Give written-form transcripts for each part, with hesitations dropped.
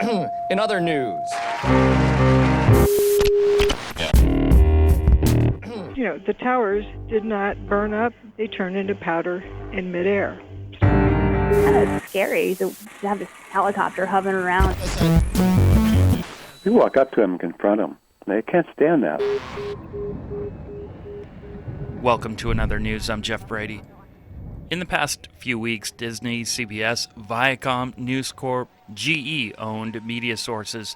In other news. The towers did not burn up. They turned into powder in midair. Kind of scary to have this helicopter hovering around. You walk up to them and confront them. They can't stand that. Welcome to Another News. I'm Jeff Brady. In the past few weeks, Disney, CBS, Viacom, Newscorp, GE-owned media sources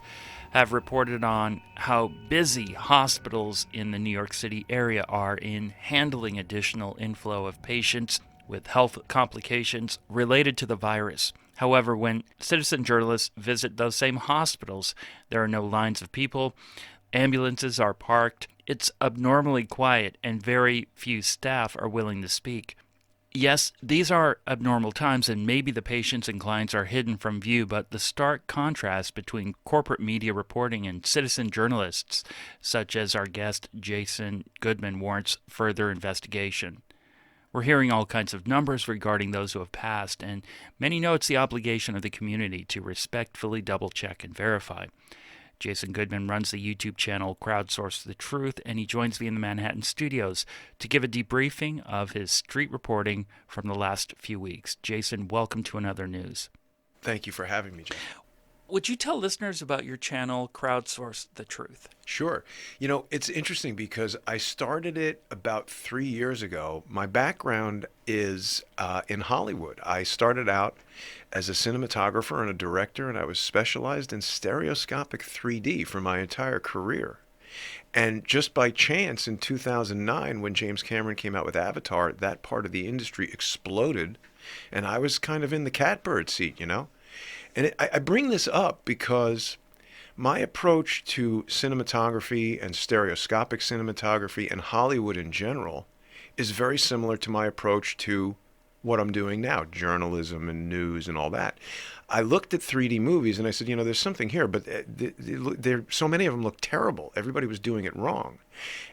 have reported on how busy hospitals in the New York City area are in handling additional inflow of patients with health complications related to the virus. However, when citizen journalists visit those same hospitals, there are no lines of people, ambulances are parked, it's abnormally quiet, and very few staff are willing to speak. Yes, these are abnormal times, and maybe the patients and clients are hidden from view, but the stark contrast between corporate media reporting and citizen journalists, such as our guest Jason Goodman, warrants further investigation. We're hearing all kinds of numbers regarding those who have passed, and many know it's the obligation of the community to respectfully double-check and verify. Jason Goodman runs the YouTube channel Crowdsource the Truth, and he joins me in the Manhattan studios to give a debriefing of his street reporting from the last few weeks. Jason, welcome to Another News. Thank you for having me, Jeff. Would you tell listeners about your channel Crowdsource the Truth? Sure. It's interesting because I started it about 3 years ago. My background is in Hollywood. I started out as a cinematographer and a director, and I was specialized in stereoscopic 3D for my entire career. And just by chance, in 2009, when James Cameron came out with Avatar, that part of the industry exploded, and I was kind of in the catbird seat, And I bring this up because my approach to cinematography and stereoscopic cinematography and Hollywood in general is very similar to my approach to what I'm doing now, journalism and news and all that. I looked at 3D movies and I said, there's something here, but so many of them look terrible. Everybody was doing it wrong.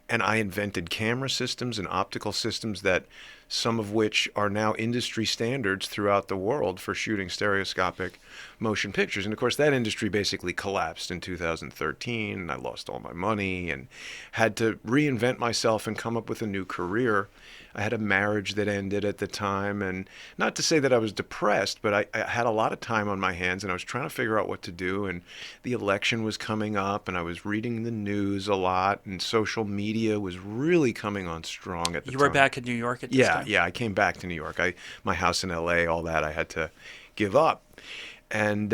And I invented camera systems and optical systems that some of which are now industry standards throughout the world for shooting stereoscopic motion pictures. And of course, that industry basically collapsed in 2013, and I lost all my money and had to reinvent myself and come up with a new career. I had a marriage that ended at the time, and not to say that I was depressed, but I had a lot of time on my hands, and I was trying to figure out what to do, and the election was coming up, and I was reading the news a lot, and social media was really coming on strong at the time. You were back in New York at this time? Yeah, I came back to New York. My house in L.A., all that, I had to give up. And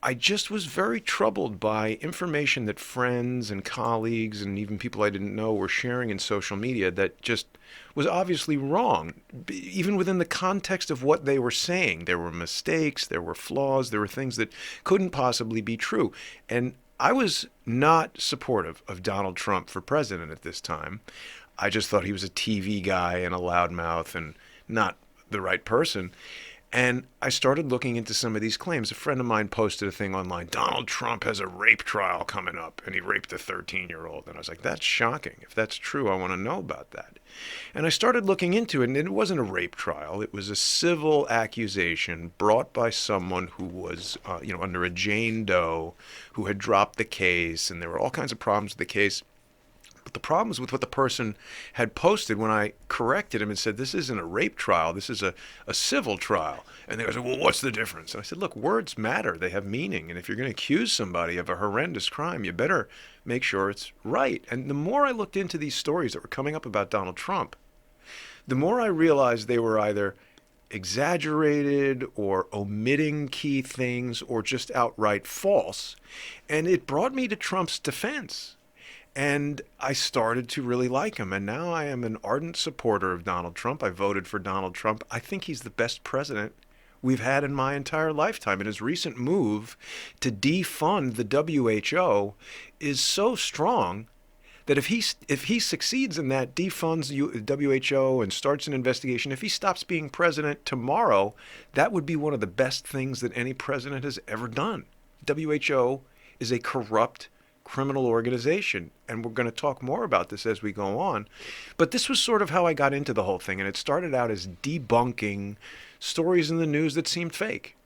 I just was very troubled by information that friends and colleagues and even people I didn't know were sharing in social media that just was obviously wrong, even within the context of what they were saying. There were mistakes, there were flaws, there were things that couldn't possibly be true. And I was not supportive of Donald Trump for president at this time. I just thought he was a TV guy and a loudmouth and not the right person. And I started looking into some of these claims. A friend of mine posted a thing online, Donald Trump has a rape trial coming up, and he raped a 13-year-old. And I was like, that's shocking. If that's true, I want to know about that. And I started looking into it, and it wasn't a rape trial. It was a civil accusation brought by someone who was, under a Jane Doe, who had dropped the case, and there were all kinds of problems with the case. But the problems with what the person had posted when I corrected him and said, this isn't a rape trial, this is a civil trial. And they said, well, what's the difference? And I said, look, words matter. They have meaning. And if you're going to accuse somebody of a horrendous crime, you better make sure it's right. And the more I looked into these stories that were coming up about Donald Trump, the more I realized they were either exaggerated or omitting key things or just outright false. And it brought me to Trump's defense. And I started to really like him. And now I am an ardent supporter of Donald Trump. I voted for Donald Trump. I think he's the best president we've had in my entire lifetime. And his recent move to defund the WHO is so strong that if he succeeds in that, defunds WHO and starts an investigation, if he stops being president tomorrow, that would be one of the best things that any president has ever done. WHO is a corrupt criminal organization, and we're going to talk more about this as we go on. But this was sort of how I got into the whole thing, and it started out as debunking stories in the news that seemed fake.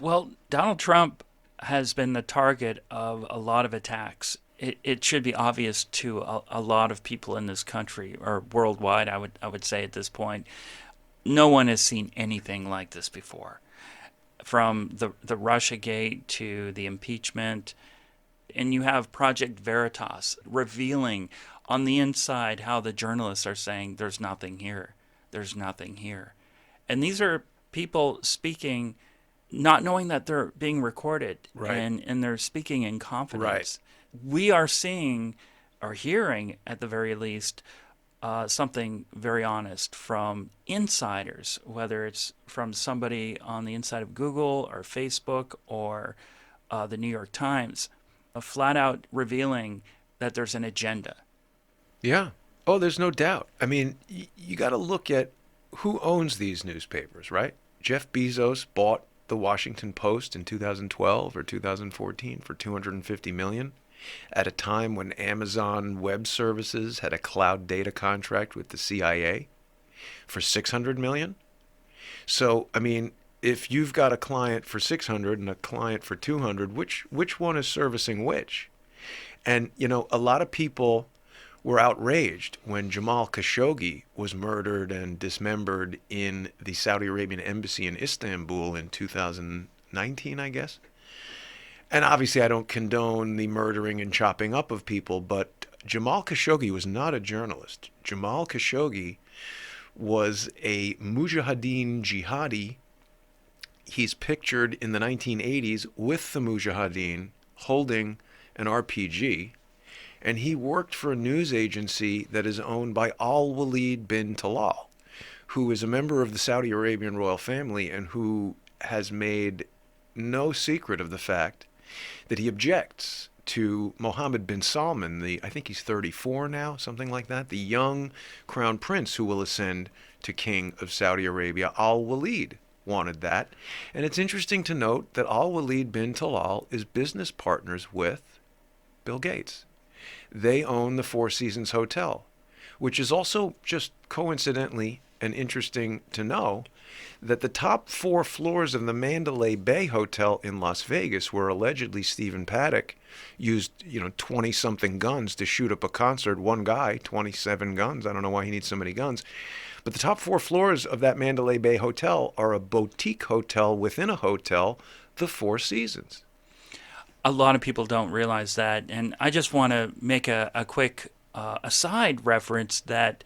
Well, Donald Trump has been the target of a lot of attacks. It should be obvious to a lot of people in this country, or worldwide, I would say at this point. No one has seen anything like this before. From the Russiagate to the impeachment, and you have Project Veritas revealing on the inside how the journalists are saying there's nothing here. There's nothing here. And these are people speaking not knowing that they're being recorded, Right. and they're speaking in confidence. Right. We are seeing or hearing, at the very least, something very honest from insiders, whether it's from somebody on the inside of Google or Facebook or the New York Times, flat out revealing that there's an agenda. Yeah. Oh, there's no doubt. I mean, you got to look at who owns these newspapers, right? Jeff Bezos bought the Washington Post in 2012 or 2014 for $250 million at a time when Amazon Web Services had a cloud data contract with the CIA for $600 million. So, I mean, if you've got a client for 600 and a client for 200, which one is servicing which? And, you know, a lot of people were outraged when Jamal Khashoggi was murdered and dismembered in the Saudi Arabian embassy in Istanbul in 2019, I guess. And obviously I don't condone the murdering and chopping up of people, but Jamal Khashoggi was not a journalist. Jamal Khashoggi was a mujahideen jihadi. He's pictured in the 1980s with the mujahideen holding an RPG, and he worked for a news agency that is owned by Al-Walid bin Talal, who is a member of the Saudi Arabian royal family and who has made no secret of the fact that he objects to Mohammed bin Salman, I think he's 34 now, something like that, the young crown prince who will ascend to king of Saudi Arabia. Al-Walid wanted that. And it's interesting to note that Al-Walid bin Talal is business partners with Bill Gates. They own the Four Seasons Hotel, which is also just coincidentally and interesting to know that the top 4 floors of the Mandalay Bay Hotel in Las Vegas, where allegedly Stephen Paddock used, 20-something guns to shoot up a concert. One guy, 27 guns. I don't know why he needs so many guns. But the top 4 floors of that Mandalay Bay Hotel are a boutique hotel within a hotel, the Four Seasons. A lot of people don't realize that, and I just want to make a quick aside reference that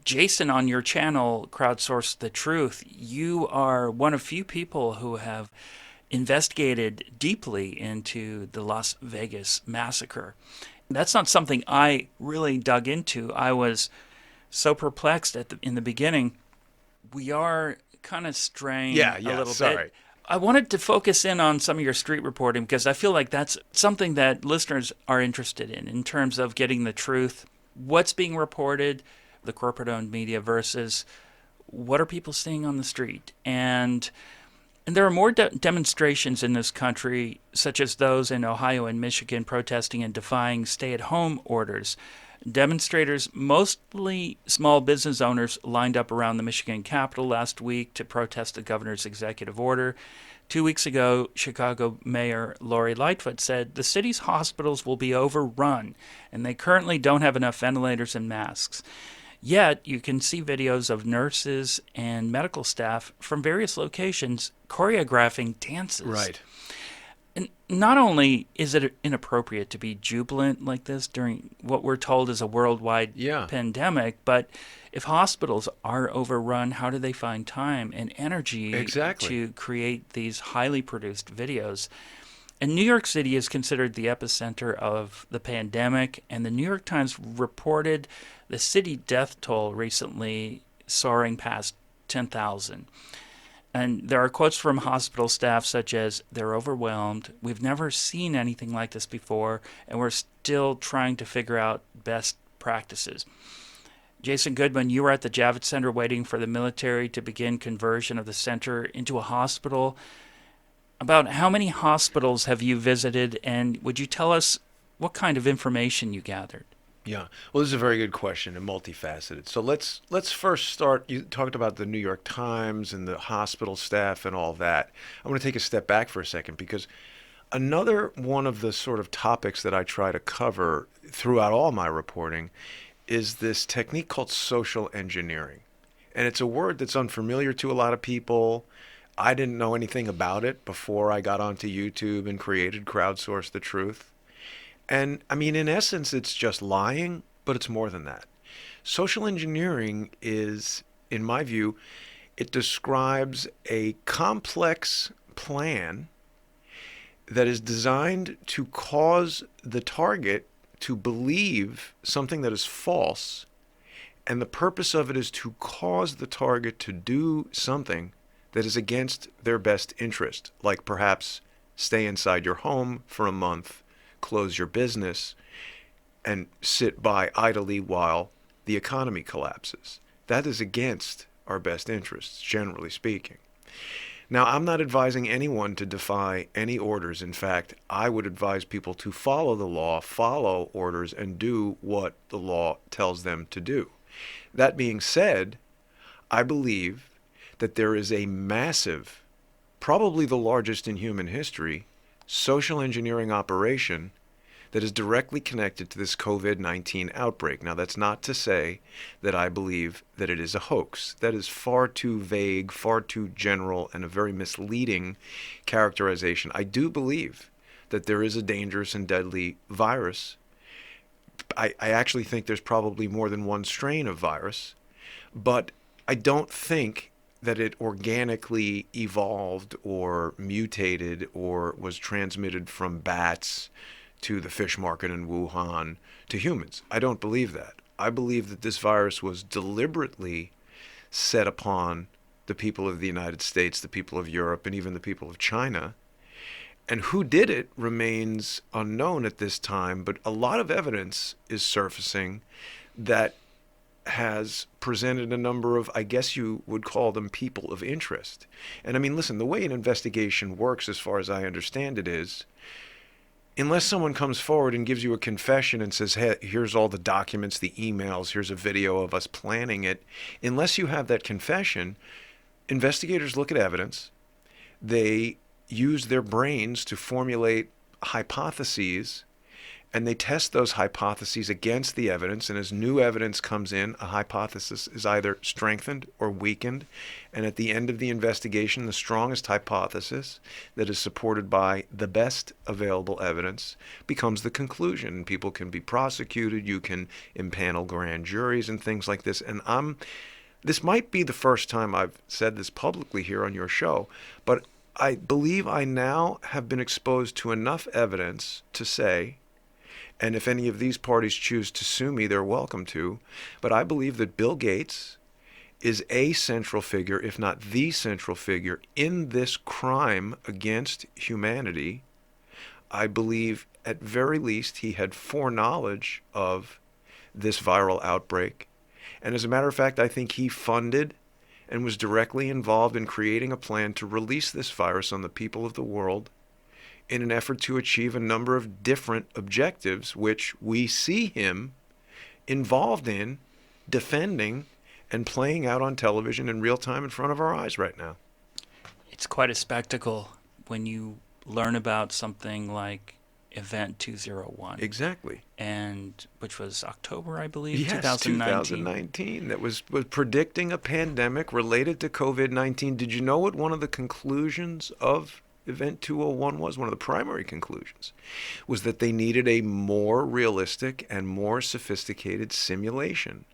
Jason, on your channel, Crowdsource the Truth, you are one of few people who have investigated deeply into the Las Vegas massacre. That's not something I really dug into. I was so perplexed in the beginning. We are kind of straying a little bit. I wanted to focus in on some of your street reporting because I feel like that's something that listeners are interested in terms of getting the truth, what's being reported, the corporate-owned media versus what are people seeing on the street. And there are more demonstrations in this country, such as those in Ohio and Michigan protesting and defying stay-at-home orders. Demonstrators, mostly small business owners, lined up around the Michigan Capitol last week to protest the governor's executive order. 2 weeks ago, Chicago Mayor Lori Lightfoot said the city's hospitals will be overrun, and they currently don't have enough ventilators and masks. Yet, you can see videos of nurses and medical staff from various locations choreographing dances. Right. And not only is it inappropriate to be jubilant like this during what we're told is a worldwide pandemic, but if hospitals are overrun, how do they find time and energy to create these highly produced videos? And New York City is considered the epicenter of the pandemic, and the New York Times reported the city death toll recently soaring past 10,000. And there are quotes from hospital staff such as, "They're overwhelmed. We've never seen anything like this before, and we're still trying to figure out best practices." Jason Goodman, you were at the Javits Center waiting for the military to begin conversion of the center into a hospital. About how many hospitals have you visited, and would you tell us what kind of information you gathered? Yeah. Well, this is a very good question and multifaceted. So let's first start. You talked about the New York Times and the hospital staff and all that. I want to take a step back for a second because Another one of the sort of topics that I try to cover throughout all my reporting is this technique called social engineering. And it's a word that's unfamiliar to a lot of people. I didn't know anything about it before I got onto YouTube and created Crowdsource the Truth. And I mean, in essence, it's just lying, but it's more than that. Social engineering is, in my view, it describes a complex plan that is designed to cause the target to believe something that is false, and the purpose of it is to cause the target to do something that is against their best interest, like perhaps stay inside your home for a month, close your business, and sit by idly while the economy collapses. That is against our best interests, generally speaking. Now, I'm not advising anyone to defy any orders. In fact, I would advise people to follow the law, follow orders, and do what the law tells them to do. That being said, I believe that there is a massive, probably the largest in human history, social engineering operation that is directly connected to this COVID-19 outbreak. Now, that's not to say that I believe that it is a hoax. That is far too vague, far too general, and a very misleading characterization. I do believe that there is a dangerous and deadly virus. I actually think there's probably more than one strain of virus, but I don't think that it organically evolved or mutated or was transmitted from bats to the fish market in Wuhan to humans. I don't believe that. I believe that this virus was deliberately set upon the people of the United States, the people of Europe, and even the people of China. And who did it remains unknown at this time, but a lot of evidence is surfacing that has presented a number of, I guess you would call them, people of interest. And I mean, listen, the way an investigation works, as far as I understand it, is unless someone comes forward and gives you a confession and says, hey, here's all the documents, the emails, here's a video of us planning it, unless you have that confession, investigators look at evidence. They use their brains to formulate hypotheses, and they test those hypotheses against the evidence. And as new evidence comes in, a hypothesis is either strengthened or weakened. And at the end of the investigation, the strongest hypothesis that is supported by the best available evidence becomes the conclusion. People can be prosecuted. You can impanel grand juries and things like this. And this might be the first time I've said this publicly here on your show, but I believe I now have been exposed to enough evidence to say, and if any of these parties choose to sue me, they're welcome to, but I believe that Bill Gates is a central figure, if not the central figure, in this crime against humanity. I believe at very least he had foreknowledge of this viral outbreak. And as a matter of fact, I think he funded and was directly involved in creating a plan to release this virus on the people of the world in an effort to achieve a number of different objectives, which we see him involved in, defending, and playing out on television in real time in front of our eyes right now. It's quite a spectacle when you learn about something like Event 201. Exactly. And which was October, I believe, yes, 2019. That was predicting a pandemic related to COVID-19. Did you know what one of the conclusions of Event 201 was? One of the primary conclusions was that they needed a more realistic and more sophisticated simulation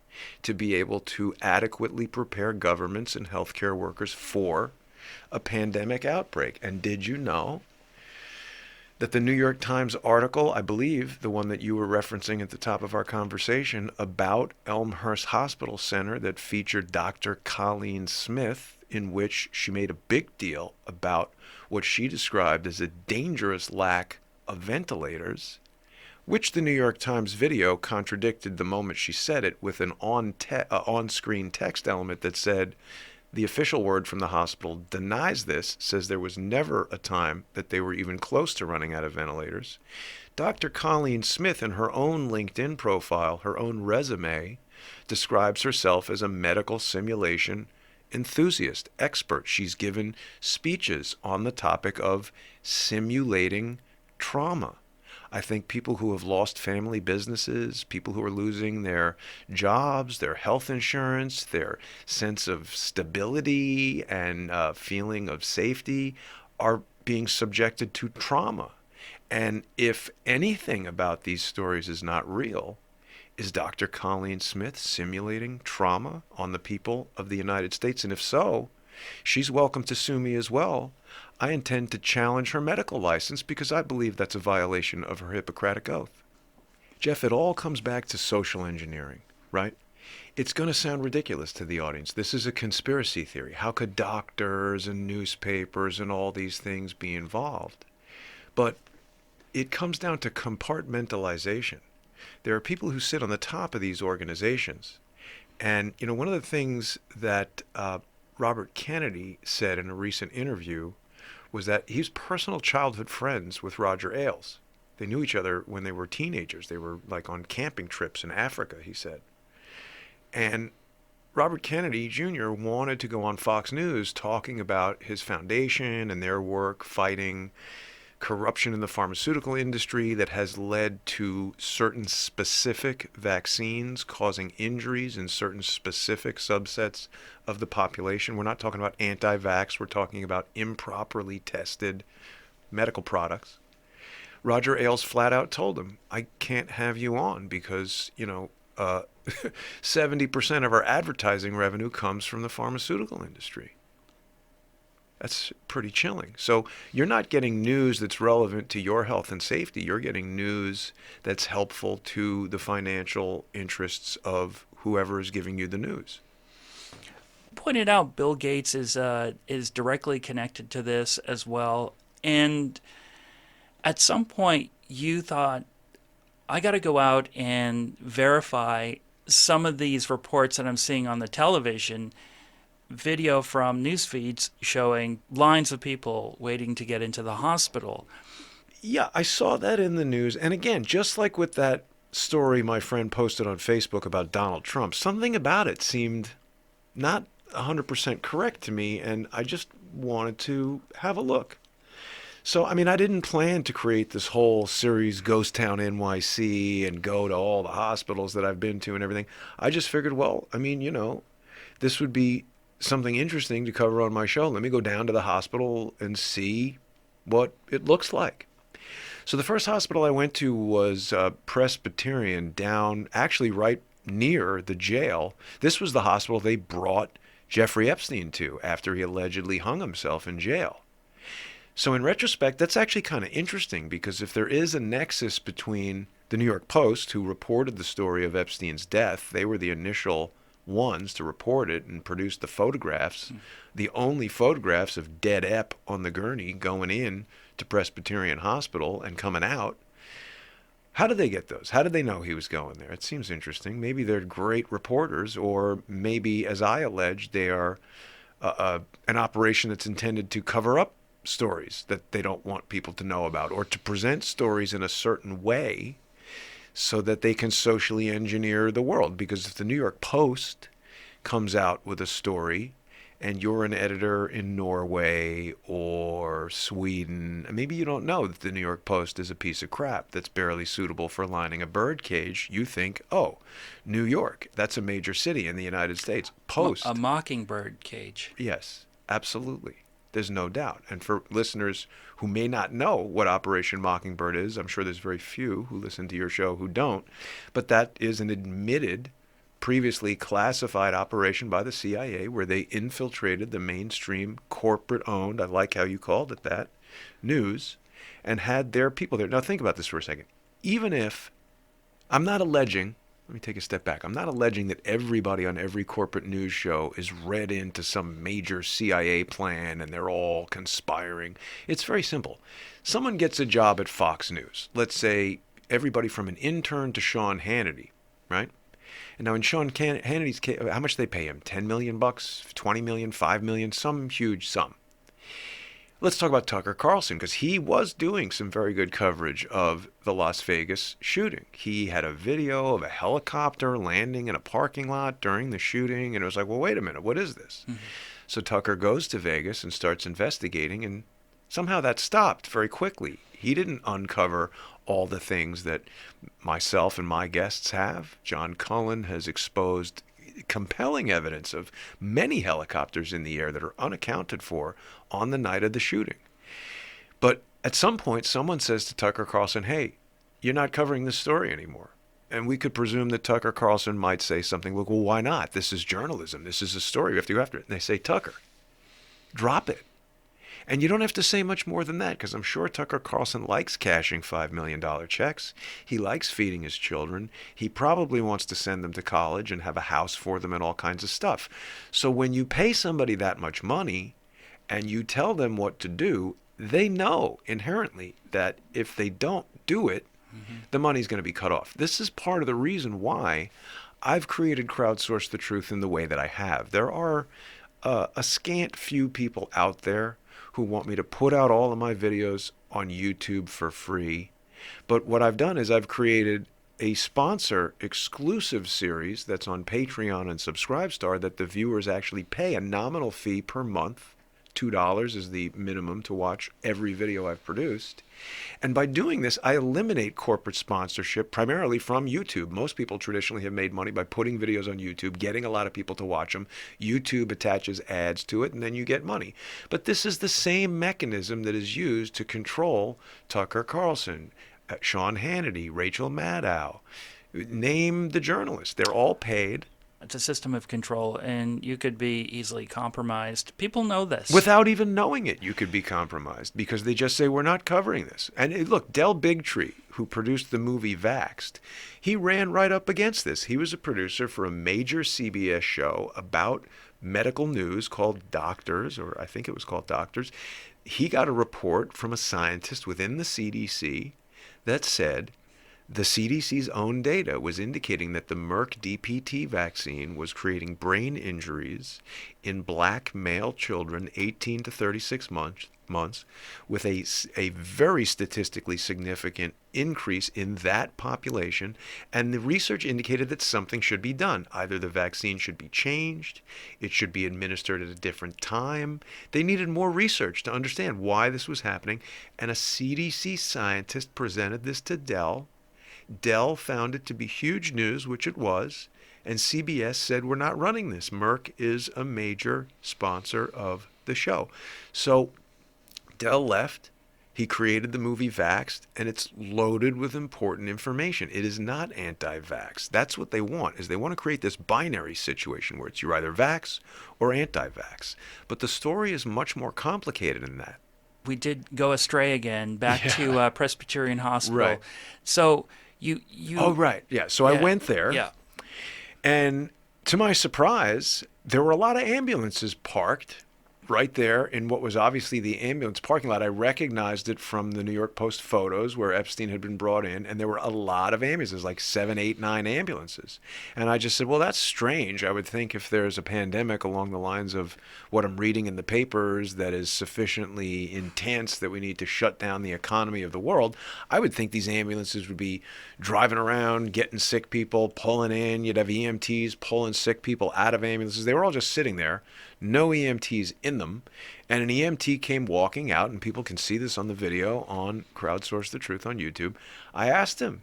to be able to adequately prepare governments and healthcare workers for a pandemic outbreak. And did you know that the New York Times article, I believe the one that you were referencing at the top of our conversation, about Elmhurst Hospital Center that featured Dr. Colleen Smith, in which she made a big deal about what she described as a dangerous lack of ventilators, which the New York Times video contradicted the moment she said it with an on-screen text element that said, the official word from the hospital denies this, says there was never a time that they were even close to running out of ventilators. Dr. Colleen Smith, in her own LinkedIn profile, her own resume, describes herself as a medical simulation enthusiast, expert. She's given speeches on the topic of simulating trauma. I think people who have lost family businesses, people who are losing their jobs, their health insurance, their sense of stability and feeling of safety are being subjected to trauma. And if anything about these stories is not real, is Dr. Colleen Smith simulating trauma on the people of the United States? And if so, she's welcome to sue me as well. I intend to challenge her medical license because I believe that's a violation of her Hippocratic Oath. Jeff, it all comes back to social engineering, right? It's going to sound ridiculous to the audience. This is a conspiracy theory. How could doctors and newspapers and all these things be involved? But it comes down to compartmentalization. There are people who sit on the top of these organizations. And, one of the things that Robert Kennedy said in a recent interview was that he's personal childhood friends with Roger Ailes. They knew each other when they were teenagers. They were like on camping trips in Africa, he said. And Robert Kennedy Jr. wanted to go on Fox News talking about his foundation and their work fighting corruption in the pharmaceutical industry that has led to certain specific vaccines causing injuries in certain specific subsets of the population. We're not talking about anti-vax. We're talking about improperly tested medical products. Roger Ailes flat out told him, I can't have you on because, 70% of our advertising revenue comes from the pharmaceutical industry. That's pretty chilling. So you're not getting news that's relevant to your health and safety. You're getting news that's helpful to the financial interests of whoever is giving you the news. Pointed out Bill Gates is directly connected to this as well. And at some point you thought, I got to go out and verify some of these reports that I'm seeing on the television. Video from news feeds showing lines of people waiting to get into the hospital. Yeah, I saw that in the news. And again, just like with that story my friend posted on Facebook about Donald Trump, something about it seemed not 100% correct to me, and I just wanted to have a look. So, I didn't plan to create this whole series, Ghost Town NYC, and go to all the hospitals that I've been to and everything. I just figured, this would be something interesting to cover on my show. Let me go down to the hospital and see what it looks like. So the first hospital I went to was Presbyterian, down actually right near the jail. This was the hospital they brought Jeffrey Epstein to after he allegedly hung himself in jail. So in retrospect, that's actually kind of interesting, because if there is a nexus between the New York Post, who reported the story of Epstein's death, they were the initial ones to report it and produce the photographs, the only photographs of dead Ep on the gurney going in to Presbyterian Hospital and coming out. How did they get those? How did they know he was going there? It seems interesting. Maybe they're great reporters, or maybe, as I allege, they are an operation that's intended to cover up stories that they don't want people to know about, or to present stories in a certain way so that they can socially engineer the world. Because if the New York Post comes out with a story and you're an editor in Norway or Sweden, maybe you don't know that the New York Post is a piece of crap that's barely suitable for lining a bird cage. You think, oh, New York, that's a major city in the United States. Post. A mockingbird cage. Yes, absolutely. There's no doubt. And for listeners who may not know what Operation Mockingbird is, I'm sure there's very few who listen to your show who don't, but that is an admitted, previously classified operation by the CIA where they infiltrated the mainstream corporate-owned, I like how you called it that, news, and had their people there. Now think about this for a second. Even if, I'm not alleging, let me take a step back. I'm not alleging that everybody on every corporate news show is read into some major CIA plan and they're all conspiring. It's very simple. Someone gets a job at Fox News. Let's say everybody from an intern to Sean Hannity, right? And now in Sean Hannity's case, how much they pay him? $10 million, $20 million, $5 million, some huge sum. let's talk about Tucker Carlson, because he was doing some very good coverage of the Las Vegas shooting. He had a video of a helicopter landing in a parking lot during the shooting, and it was like, well, wait a minute, what is this? Mm-hmm. So Tucker goes to Vegas and starts investigating, and somehow that stopped very quickly. He didn't uncover all the things that myself and my guests have. John Cullen has exposed compelling evidence of many helicopters in the air that are unaccounted for on the night of the shooting. But at some point, someone says to Tucker Carlson, hey, you're not covering this story anymore. And we could presume that Tucker Carlson might say something like, well, why not? This is journalism. This is a story. We have to go after it. And they say, Tucker, drop it. And you don't have to say much more than that, because I'm sure Tucker Carlson likes cashing $5 million checks. He likes feeding his children. He probably wants to send them to college and have a house for them and all kinds of stuff. So when you pay somebody that much money and you tell them what to do, they know inherently that if they don't do it, the money's going to be cut off. This is part of the reason why I've created Crowdsource the Truth in the way that I have. There are a scant few people out there who want me to put out all of my videos on YouTube for free. But what I've done is I've created a sponsor exclusive series that's on Patreon and Subscribestar that the viewers actually pay a nominal fee per month. $2 is the minimum to watch every video I've produced. And by doing this, I eliminate corporate sponsorship primarily from YouTube. Most people traditionally have made money by putting videos on YouTube, getting a lot of people to watch them. YouTube attaches ads to it, and then you get money. But this is the same mechanism that is used to control Tucker Carlson, Sean Hannity, Rachel Maddow. Name the journalists. They're all paid. It's a system of control, and you could be easily compromised. People know this. Without even knowing it, you could be compromised because they just say, we're not covering this. And look, Del Bigtree, who produced the movie Vaxxed, he ran right up against this. He was a producer for a major CBS show about medical news called Doctors, or I think it was called Doctors. He got a report from a scientist within the CDC that said the CDC's own data was indicating that the Merck DPT vaccine was creating brain injuries in black male children 18 to 36 months with a very statistically significant increase in that population. And the research indicated that something should be done. Either the vaccine should be changed, it should be administered at a different time. They needed more research to understand why this was happening. And a CDC scientist presented this to Dell. Dell found it to be huge news, which it was, and CBS said, we're not running this. Merck is a major sponsor of the show. So Dell left. He created the movie Vaxxed, and it's loaded with important information. It is not anti-vax. That's what they want, is they want to create this binary situation where it's you're either vax or anti-vax. But the story is much more complicated than that. We did go astray again, back to Presbyterian Hospital. Right. So you Oh, right. Yeah. So I went there. Yeah. And to my surprise, there were a lot of ambulances parked right there in what was obviously the ambulance parking lot. I recognized it from the New York Post photos where Epstein had been brought in, and there were a lot of ambulances, like 7, 8, 9 ambulances. And I just said, well, that's strange. I would think if there's a pandemic along the lines of what I'm reading in the papers that is sufficiently intense that we need to shut down the economy of the world, I would think these ambulances would be driving around, getting sick people, pulling in. You'd have EMTs pulling sick people out of ambulances. They were all just sitting there, no EMTs in them. And an EMT came walking out, and people can see this on the video on Crowdsource the Truth on YouTube. I asked him,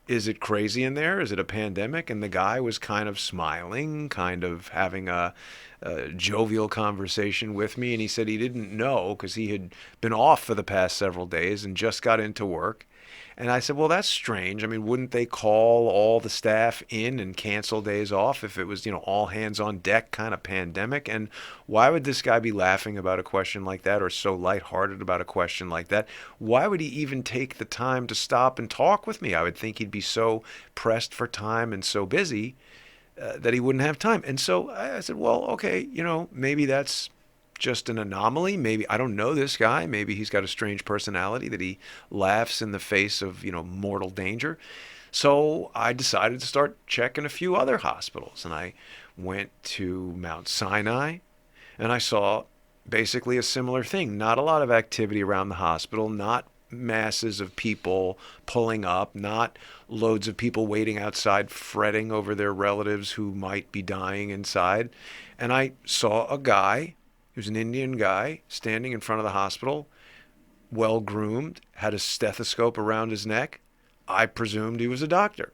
is it crazy in there? Is it a pandemic? And the guy was kind of smiling, kind of having a jovial conversation with me. And he said he didn't know because he had been off for the past several days and just got into work. And I said, well, that's strange. I mean, wouldn't they call all the staff in and cancel days off if it was, all hands on deck kind of pandemic? And why would this guy be laughing about a question like that or so lighthearted about a question like that? Why would he even take the time to stop and talk with me? I would think he'd be so pressed for time and so busy that he wouldn't have time. And so I said, well, okay, maybe that's just an anomaly. Maybe I don't know this guy. Maybe he's got a strange personality that he laughs in the face of, mortal danger. So I decided to start checking a few other hospitals. And I went to Mount Sinai, and I saw basically a similar thing. Not a lot of activity around the hospital, not masses of people pulling up, not loads of people waiting outside fretting over their relatives who might be dying inside. And I saw a guy, he was an Indian guy, standing in front of the hospital, well groomed, had a stethoscope around his neck. I presumed he was a doctor.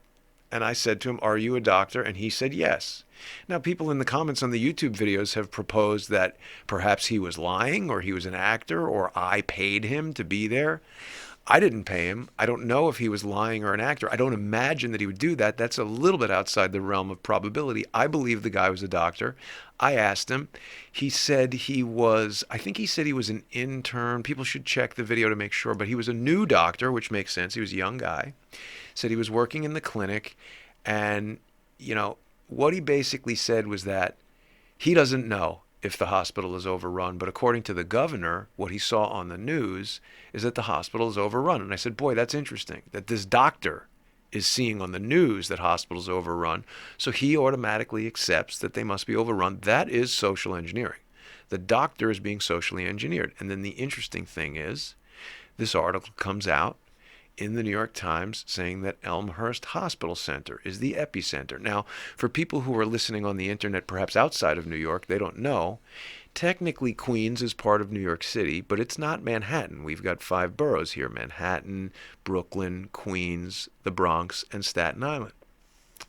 And I said to him, "Are you a doctor?" And he said yes. Now, people in the comments on the YouTube videos have proposed that perhaps he was lying, or he was an actor, or I paid him to be there. I didn't pay him. I don't know if he was lying or an actor. I don't imagine that he would do that. That's a little bit outside the realm of probability. I believe the guy was a doctor. I asked him. He said I think he said he was an intern. People should check the video to make sure, but he was a new doctor, which makes sense. He was a young guy. Said he was working in the clinic, and, what he basically said was that he doesn't know if the hospital is overrun, but according to the governor, what he saw on the news is that the hospital is overrun. And I said, boy, that's interesting, that this doctor is seeing on the news that hospitals are overrun, so he automatically accepts that they must be overrun. That is social engineering. The doctor is being socially engineered. And then the interesting thing is, this article comes out in the New York Times saying that Elmhurst Hospital Center is the epicenter. Now, for people who are listening on the internet, perhaps outside of New York, they don't know. Technically, Queens is part of New York City, but it's not Manhattan. We've got 5 boroughs here: Manhattan, Brooklyn, Queens, the Bronx, and Staten Island.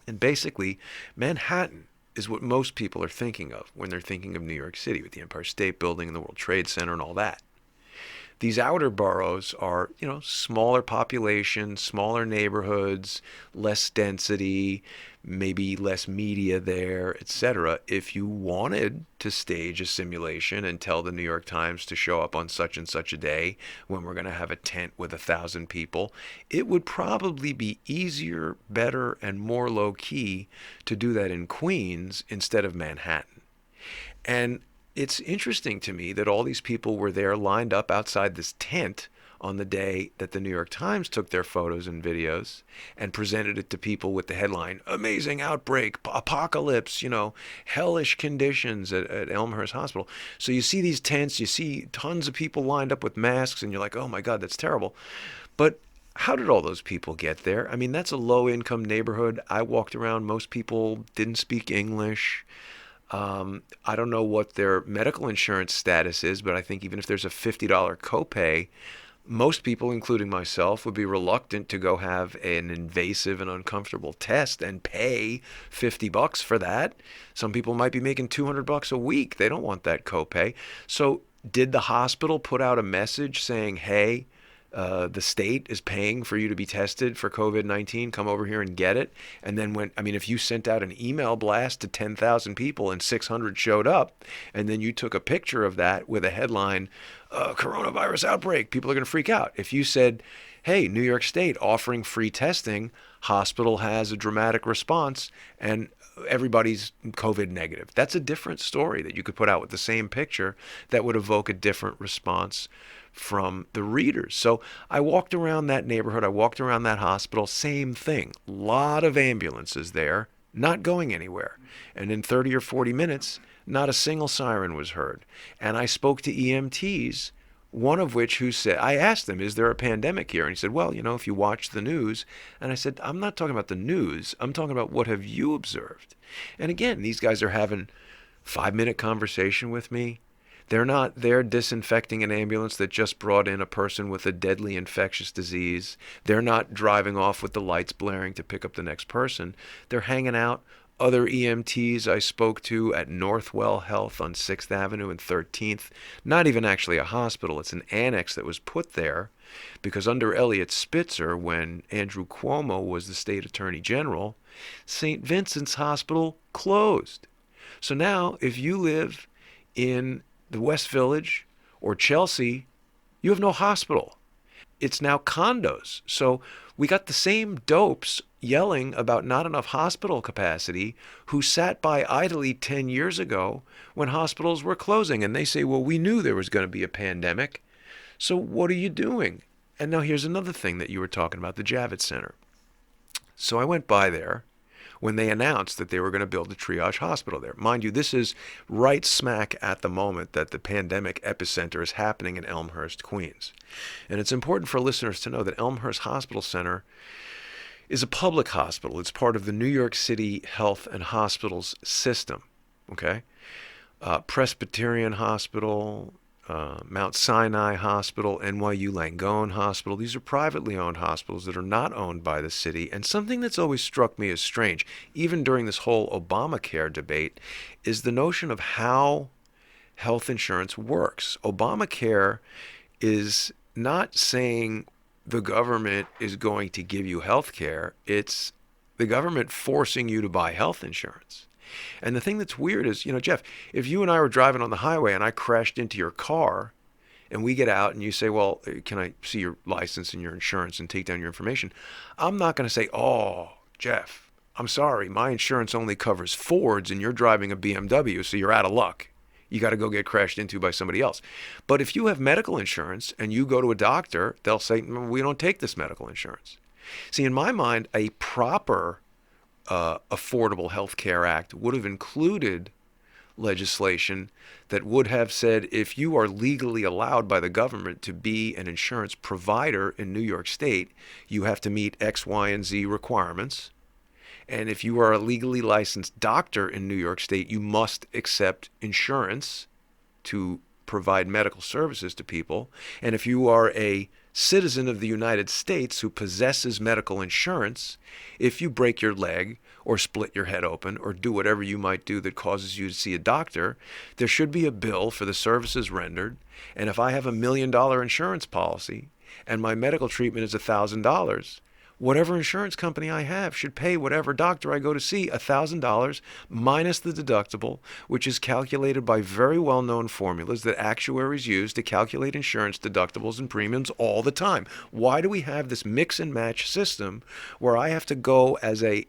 And basically, Manhattan is what most people are thinking of when they're thinking of New York City, with the Empire State Building and the World Trade Center and all that. These outer boroughs are, smaller population, smaller neighborhoods, less density, maybe less media there, etc. If you wanted to stage a simulation and tell the New York Times to show up on such and such a day when we're going to have a tent with 1,000 people, it would probably be easier, better, and more low-key to do that in Queens instead of Manhattan. And it's interesting to me that all these people were there lined up outside this tent on the day that the New York Times took their photos and videos and presented it to people with the headline, "Amazing Outbreak, Apocalypse, hellish conditions at Elmhurst Hospital." So you see these tents, you see tons of people lined up with masks, and you're like, oh my God, that's terrible. But how did all those people get there? I mean, that's a low-income neighborhood. I walked around. Most people didn't speak English. I don't know what their medical insurance status is, but I think even if there's a $50 copay, most people, including myself, would be reluctant to go have an invasive and uncomfortable test and pay $50 for that. Some people might be making $200 a week. They don't want that copay. So did the hospital put out a message saying, hey, the state is paying for you to be tested for COVID-19. Come over here and get it. And then if you sent out an email blast to 10,000 people and 600 showed up, and then you took a picture of that with a headline, coronavirus outbreak, people are going to freak out. If you said, hey, New York State offering free testing, hospital has a dramatic response, and everybody's COVID negative. That's a different story that you could put out with the same picture that would evoke a different response from the readers. So I walked around that neighborhood. I walked around that hospital. Same thing. A lot of ambulances there, not going anywhere. And in 30 or 40 minutes, not a single siren was heard. And I spoke to EMTs, one of which I asked them, is there a pandemic here? And he said, well, if you watch the news. And I said, I'm not talking about the news. I'm talking about what have you observed? And again, these guys are having 5-minute conversation with me. They're not there disinfecting an ambulance that just brought in a person with a deadly infectious disease. They're not driving off with the lights blaring to pick up the next person. They're hanging out. Other EMTs I spoke to at Northwell Health on 6th Avenue and 13th, not even actually a hospital. It's an annex that was put there because under Elliot Spitzer, when Andrew Cuomo was the state attorney general, St. Vincent's Hospital closed. So now if you live in the West Village or Chelsea, you have no hospital. It's now condos. So we got the same dopes yelling about not enough hospital capacity who sat by idly 10 years ago when hospitals were closing. And they say, well, we knew there was going to be a pandemic. So what are you doing? And now here's another thing that you were talking about, the Javits Center. So I went by there when they announced that they were going to build a triage hospital there. Mind you, this is right smack at the moment that the pandemic epicenter is happening in Elmhurst, Queens. And it's important for listeners to know that Elmhurst Hospital Center is a public hospital. It's part of the New York City Health and Hospitals system, okay? Presbyterian Hospital, Mount Sinai Hospital, NYU Langone Hospital. These are privately owned hospitals that are not owned by the city. And something that's always struck me as strange, even during this whole Obamacare debate, is the notion of how health insurance works. Obamacare is not saying the government is going to give you health care. It's the government forcing you to buy health insurance. And the thing that's weird is, Jeff, if you and I were driving on the highway and I crashed into your car and we get out and you say, well, can I see your license and your insurance and take down your information? I'm not going to say, oh, Jeff, I'm sorry, my insurance only covers Fords and you're driving a BMW, so you're out of luck. You got to go get crashed into by somebody else. But if you have medical insurance and you go to a doctor, they'll say, we don't take this medical insurance. See, in my mind, a proper Affordable Health Care Act would have included legislation that would have said if you are legally allowed by the government to be an insurance provider in New York State, you have to meet X, Y, and Z requirements. And if you are a legally licensed doctor in New York State, you must accept insurance to provide medical services to people. And if you are a citizen of the United States who possesses medical insurance, if you break your leg or split your head open or do whatever you might do that causes you to see a doctor, there should be a bill for the services rendered. And if I have $1 million insurance policy and my medical treatment is $1,000, whatever insurance company I have should pay whatever doctor I go to see $1,000 minus the deductible, which is calculated by very well-known formulas that actuaries use to calculate insurance deductibles and premiums all the time. Why do we have this mix and match system where I have to go as a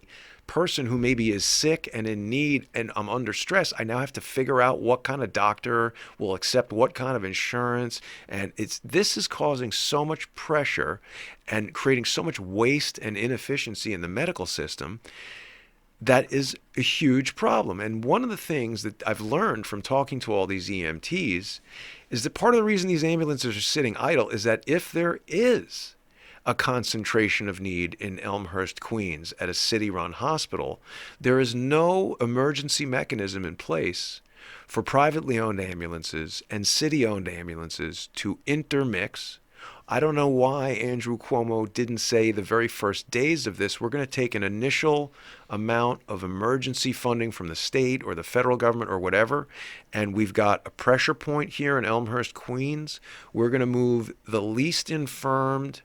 person who maybe is sick and in need and I'm under stress? I now have to figure out what kind of doctor will accept what kind of insurance, and this is causing so much pressure and creating so much waste and inefficiency in the medical system. That is a huge problem. And one of the things that I've learned from talking to all these EMTs is that part of the reason these ambulances are sitting idle is that if there is a concentration of need in Elmhurst, Queens, at a city-run hospital, there is no emergency mechanism in place for privately owned ambulances and city-owned ambulances to intermix. I don't know why Andrew Cuomo didn't say the very first days of this, we're going to take an initial amount of emergency funding from the state or the federal government or whatever, and we've got a pressure point here in Elmhurst, Queens. We're going to move the least infirmed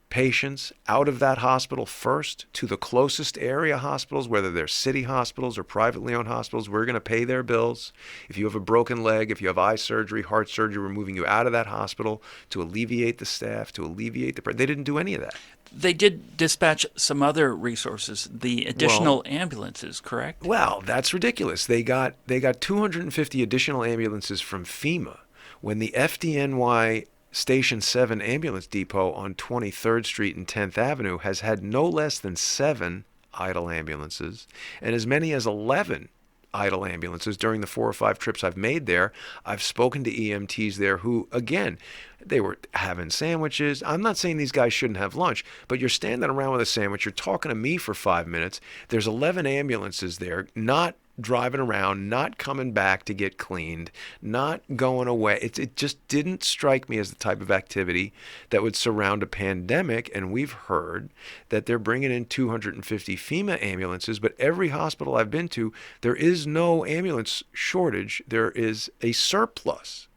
patients out of that hospital first to the closest area hospitals, whether they're city hospitals or privately owned hospitals. We're going to pay their bills. If you have a broken leg, if you have eye surgery, heart surgery, we're moving you out of that hospital to alleviate the staff, to alleviate the... They didn't do any of that. They did dispatch some other resources, the additional ambulances, correct? Well, that's ridiculous. They got 250 additional ambulances from FEMA when the FDNY Station 7 ambulance depot on 23rd Street and 10th Avenue has had no less than 7 idle ambulances and as many as 11 idle ambulances during the 4 or 5 trips I've made there. I've spoken to EMTs there who, again, they were having sandwiches. I'm not saying these guys shouldn't have lunch, but you're standing around with a sandwich, you're talking to me for 5 minutes. There's 11 ambulances there, not driving around, not coming back to get cleaned, not going away. It just didn't strike me as the type of activity that would surround a pandemic. And we've heard that they're bringing in 250 FEMA ambulances, but every hospital I've been to, there is no ambulance shortage. There is a surplus.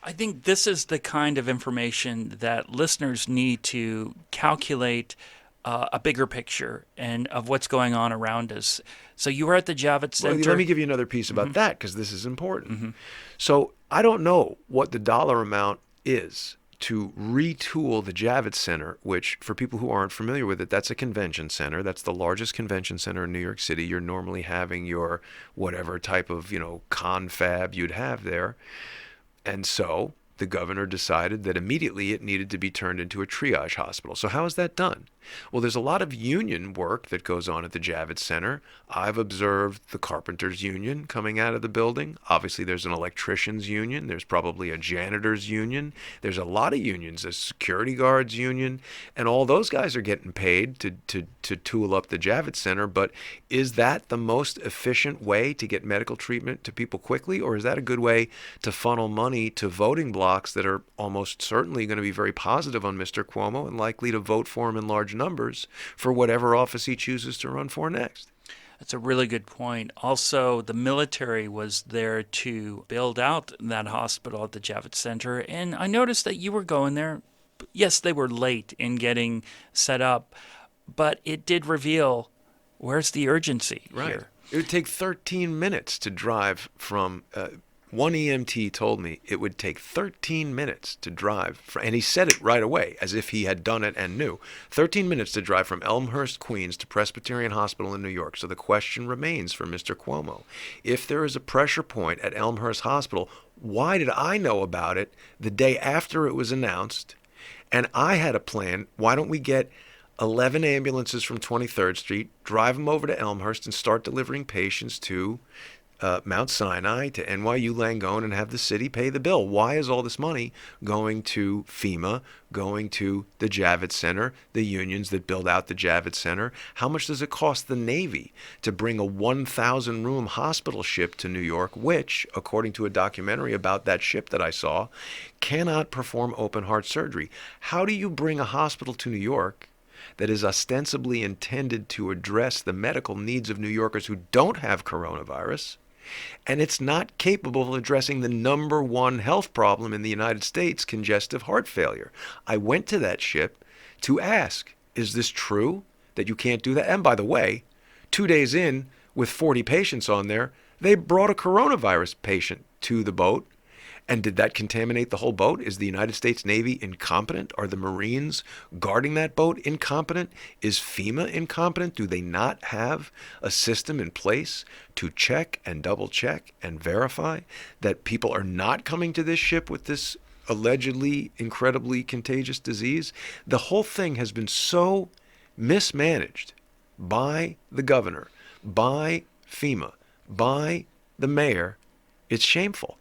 I think this is the kind of information that listeners need to calculate a bigger picture and of what's going on around us. So you were at the Javits Center. Well, let me give you another piece about that because this is important. So I don't know what the dollar amount is to retool the Javits Center, which for people who aren't familiar with it, that's a convention center. That's the largest convention center in New York City. You're normally having your whatever type of, confab you'd have there. And so the governor decided that immediately it needed to be turned into a triage hospital. So how is that done? Well, there's a lot of union work that goes on at the Javits Center. I've observed the carpenters union coming out of the building. Obviously, there's an electricians union. There's probably a janitors union. There's a lot of unions, a security guards union, and all those guys are getting paid to tool up the Javits Center. But is that the most efficient way to get medical treatment to people quickly, or is that a good way to funnel money to voting blocks that are almost certainly going to be very positive on Mr. Cuomo and likely to vote for him in large numbers for whatever office he chooses to run for next? That's a really good point. Also, the military was there to build out that hospital at the Javits Center, and I noticed that you were going there. Yes, they were late in getting set up, but it did reveal where's the urgency here. It would take 13 minutes to drive from one EMT told me it would take 13 minutes to drive, and he said it right away, as if he had done it and knew. 13 minutes to drive from Elmhurst, Queens to Presbyterian Hospital in New York. So the question remains for Mr. Cuomo. If there is a pressure point at Elmhurst Hospital, why did I know about it the day after it was announced? And I had a plan. Why don't we get 11 ambulances from 23rd Street, drive them over to Elmhurst, and start delivering patients to Mount Sinai, to NYU Langone, and have the city pay the bill? Why is all this money going to FEMA, going to the Javits Center, the unions that build out the Javits Center? How much does it cost the Navy to bring a 1,000-room hospital ship to New York, which, according to a documentary about that ship that I saw, cannot perform open-heart surgery? How do you bring a hospital to New York that is ostensibly intended to address the medical needs of New Yorkers who don't have coronavirus, and it's not capable of addressing the number one health problem in the United States, congestive heart failure? I went to that ship to ask, is this true that you can't do that? And by the way, 2 days in, with 40 patients on there, they brought a coronavirus patient to the boat. And did that contaminate the whole boat? Is the United States Navy incompetent? Are the Marines guarding that boat incompetent? Is FEMA incompetent? Do they not have a system in place to check and double check and verify that people are not coming to this ship with this allegedly incredibly contagious disease? The whole thing has been so mismanaged by the governor, by FEMA, by the mayor. It's shameful.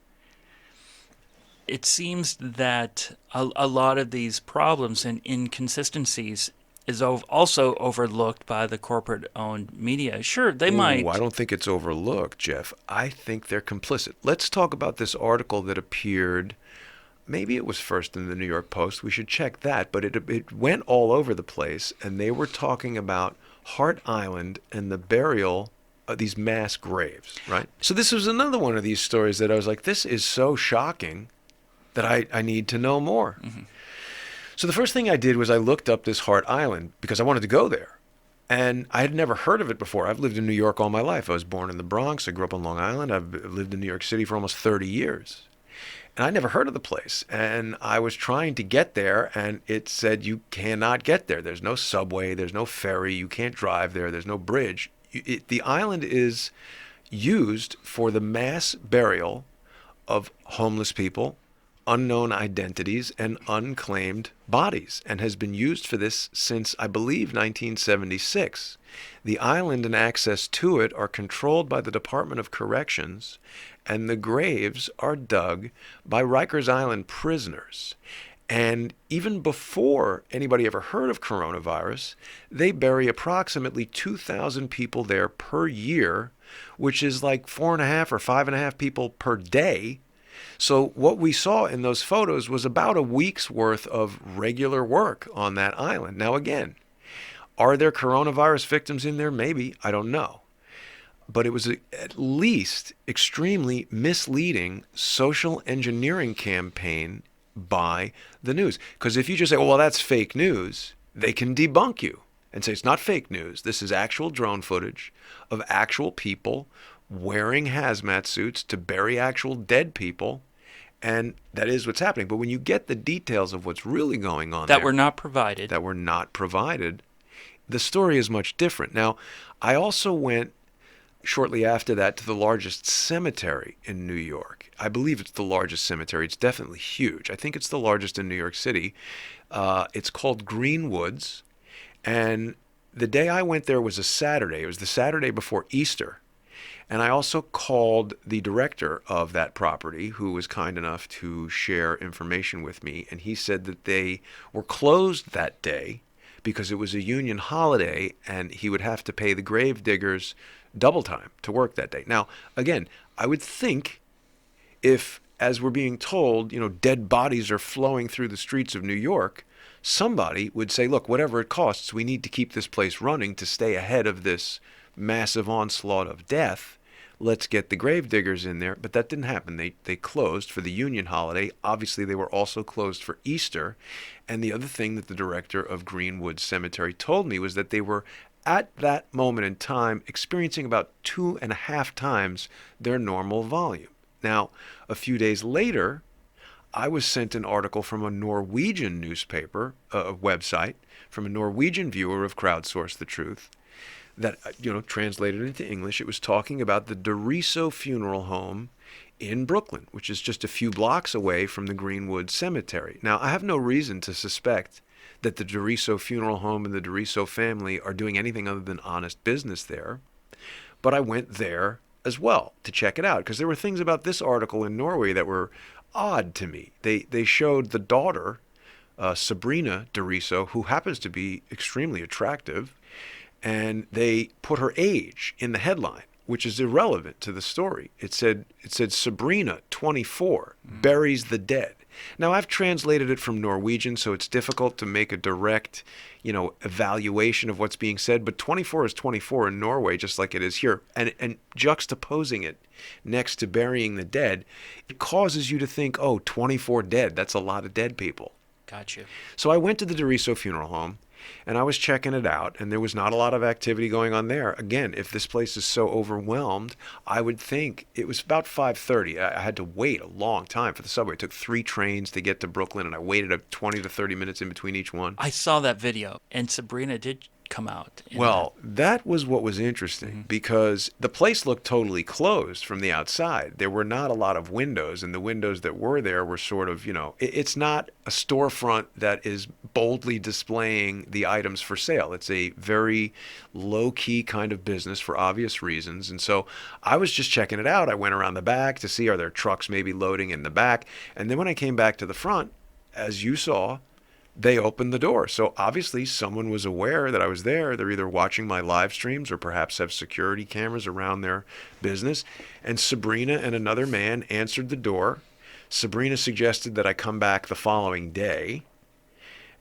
It seems that a lot of these problems and inconsistencies is also overlooked by the corporate-owned media. Sure, they might. I don't think it's overlooked, Jeff. I think they're complicit. Let's talk about this article that appeared. Maybe it was first in the New York Post. We should check that. But it went all over the place, and they were talking about Hart Island and the burial of these mass graves, right? So this was another one of these stories that I was like, this is so shocking that I need to know more. Mm-hmm. So the first thing I did was I looked up this Hart Island because I wanted to go there. And I had never heard of it before. I've lived in New York all my life. I was born in the Bronx. I grew up on Long Island. I've lived in New York City for almost 30 years. And I never heard of the place. And I was trying to get there, and it said you cannot get there. There's no subway. There's no ferry. You can't drive there. There's no bridge. The island is used for the mass burial of homeless people, unknown identities, and unclaimed bodies, and has been used for this since, I believe, 1976. The island and access to it are controlled by the Department of Corrections, and the graves are dug by Rikers Island prisoners. And even before anybody ever heard of coronavirus, they bury approximately 2,000 people there per year, which is like 4.5 or 5.5 people per day. So what we saw in those photos was about a week's worth of regular work on that island. Now, again, are there coronavirus victims in there? Maybe. I don't know. But it was at least extremely misleading social engineering campaign by the news. Because if you just say, well, that's fake news, they can debunk you and say it's not fake news. This is actual drone footage of actual people wearing hazmat suits to bury actual dead people, and that is what's happening. But when you get the details of what's really going on that were not provided, the story is much different. Now, I also went shortly after that to the largest cemetery in New York. I believe it's the largest cemetery. It's definitely huge. I think it's the largest in New York City. It's called Greenwoods. And the day I went there was a Saturday. It was the Saturday before Easter. And I also called the director of that property, who was kind enough to share information with me. And he said that they were closed that day because it was a union holiday and he would have to pay the grave diggers double time to work that day. Now, again, I would think if, as we're being told, dead bodies are flowing through the streets of New York, somebody would say, look, whatever it costs, we need to keep this place running to stay ahead of this massive onslaught of death. Let's get the grave diggers in there. But that didn't happen. They closed for the union holiday. Obviously, they were also closed for Easter. And the other thing that the director of Greenwood Cemetery told me was that they were, at that moment in time, experiencing about 2.5 times their normal volume. Now, a few days later, I was sent an article from a Norwegian newspaper, website, from a Norwegian viewer of Crowdsource the Truth, that, translated into English. It was talking about the Doriso Funeral Home in Brooklyn, which is just a few blocks away from the Greenwood Cemetery. Now, I have no reason to suspect that the Doriso Funeral Home and the Doriso family are doing anything other than honest business there, but I went there as well to check it out, because there were things about this article in Norway that were odd to me. They showed the daughter, Sabrina Doriso, who happens to be extremely attractive, and they put her age in the headline, which is irrelevant to the story. It said Sabrina, 24, buries the dead. Now, I've translated it from Norwegian, so it's difficult to make a direct, evaluation of what's being said. But 24 is 24 in Norway, just like it is here. And juxtaposing it next to burying the dead, it causes you to think, 24 dead. That's a lot of dead people. Gotcha. So I went to the Doriso Funeral Home, and I was checking it out, and there was not a lot of activity going on there. Again, if this place is so overwhelmed, I would think it was about 5:30. I had to wait a long time for the subway. It took 3 trains to get to Brooklyn, and I waited 20 to 30 minutes in between each one. I saw that video, and Sabrina did come out. Well, that was what was interesting, because the place looked totally closed from the outside. There were not a lot of windows, and the windows that were there were sort of, it's not a storefront that is boldly displaying the items for sale. It's a very low-key kind of business for obvious reasons. And so I was just checking it out. I went around the back to see, are there trucks maybe loading in the back? And then when I came back to the front, as you saw, they opened the door. So obviously someone was aware that I was there. They're either watching my live streams or perhaps have security cameras around their business. And Sabrina and another man answered the door. Sabrina suggested that I come back the following day.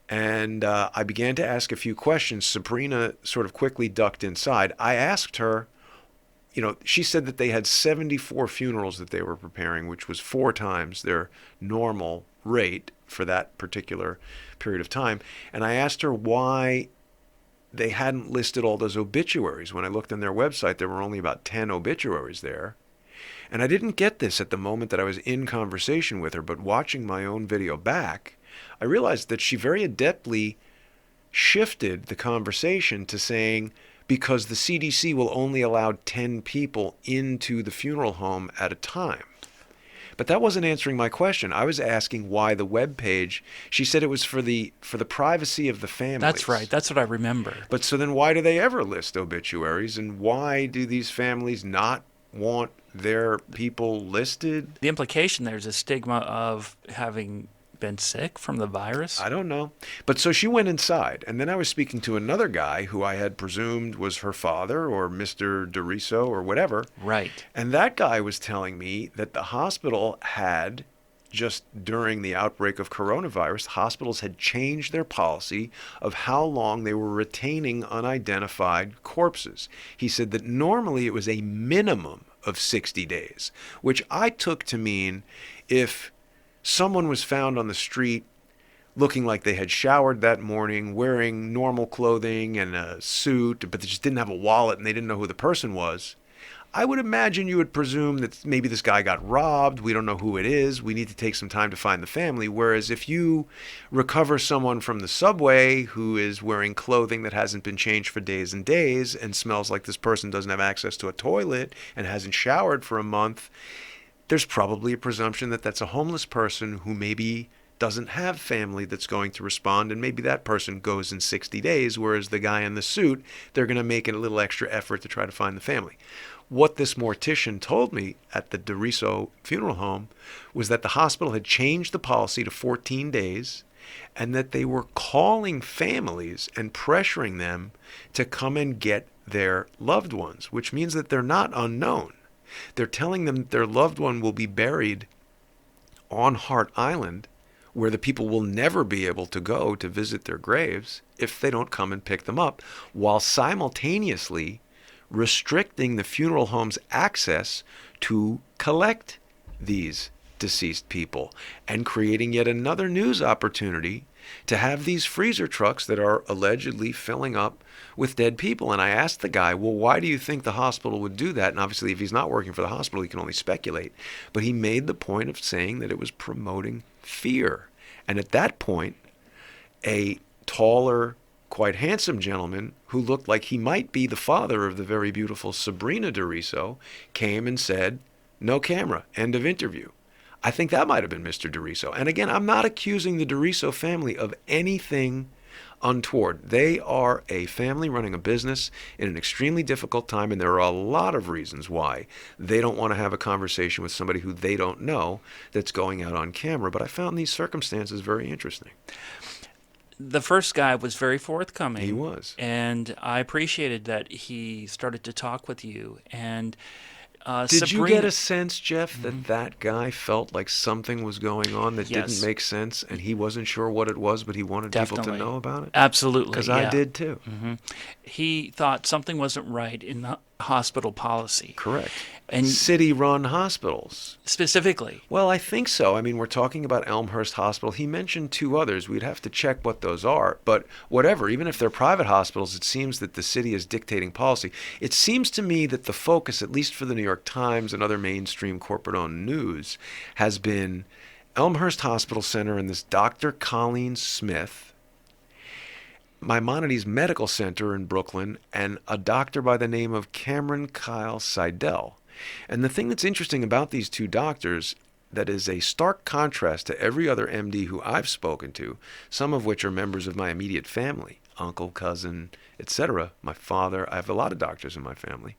And I began to ask a few questions. Sabrina sort of quickly ducked inside. I asked her, she said that they had 74 funerals that they were preparing, which was 4 times their normal rate for that particular period of time. And I asked her why they hadn't listed all those obituaries. When I looked on their website, there were only about 10 obituaries there. And I didn't get this at the moment that I was in conversation with her, but watching my own video back, I realized that she very adeptly shifted the conversation to saying, because the CDC will only allow 10 people into the funeral home at a time. But that wasn't answering my question. I was asking why the web page. She said it was for the privacy of the families. That's right. That's what I remember. But so then why do they ever list obituaries, and why do these families not want their people listed? The implication there's a stigma of having been sick from the virus? I don't know. But so she went inside, and then I was speaking to another guy who I had presumed was her father or Mr. Doriso or whatever. Right. And that guy was telling me that the hospital had, just during the outbreak of coronavirus, hospitals had changed their policy of how long they were retaining unidentified corpses. He said that normally it was a minimum of 60 days, which I took to mean if someone was found on the street looking like they had showered that morning, wearing normal clothing and a suit, but they just didn't have a wallet and they didn't know who the person was, I would imagine you would presume that maybe this guy got robbed. We don't know who it is. We need to take some time to find the family. Whereas if you recover someone from the subway who is wearing clothing that hasn't been changed for days and days and smells like this person doesn't have access to a toilet and hasn't showered for a month, there's probably a presumption that that's a homeless person who maybe doesn't have family that's going to respond, and maybe that person goes in 60 days, whereas the guy in the suit, they're going to make a little extra effort to try to find the family. What this mortician told me at the DeRiso funeral home was that the hospital had changed the policy to 14 days and that they were calling families and pressuring them to come and get their loved ones, which means that they're not unknown. They're telling them that their loved one will be buried on Hart Island, where the people will never be able to go to visit their graves if they don't come and pick them up, while simultaneously restricting the funeral home's access to collect these deceased people and creating yet another news opportunity to have these freezer trucks that are allegedly filling up with dead people. And I asked the guy, well, why do you think the hospital would do that? And obviously, if he's not working for the hospital, he can only speculate. But he made the point of saying that it was promoting fear. And at that point, a taller, quite handsome gentleman who looked like he might be the father of the very beautiful Sabrina DeRiso came and said, no camera, end of interview. I think that might have been Mr. DeRiso. And again, I'm not accusing the DeRiso family of anything untoward. They are a family running a business in an extremely difficult time, and there are a lot of reasons why they don't want to have a conversation with somebody who they don't know that's going out on camera. But I found these circumstances very interesting. The first guy was very forthcoming. He was. And I appreciated that he started to talk with you. And did Sabrina, you get a sense, Jeff, that that guy felt like something was going on that didn't make sense, and he wasn't sure what it was, but he wanted people to know about it? Absolutely. Because I did too. Mm-hmm. He thought something wasn't right in the hospital policy. Correct. And city-run hospitals. Specifically. Well, I think so. I mean, we're talking about Elmhurst Hospital. He mentioned two others. We'd have to check what those are. But whatever, even if they're private hospitals, it seems that the city is dictating policy. It seems to me that the focus, at least for the New York Times and other mainstream corporate-owned news, has been Elmhurst Hospital Center and this Dr. Colleen Smith, Maimonides Medical Center in Brooklyn, and a doctor by the name of Cameron Kyle Seidel. And the thing that's interesting about these two doctors that is a stark contrast to every other MD who I've spoken to, some of which are members of my immediate family, uncle, cousin, etc., my father. I have a lot of doctors in my family.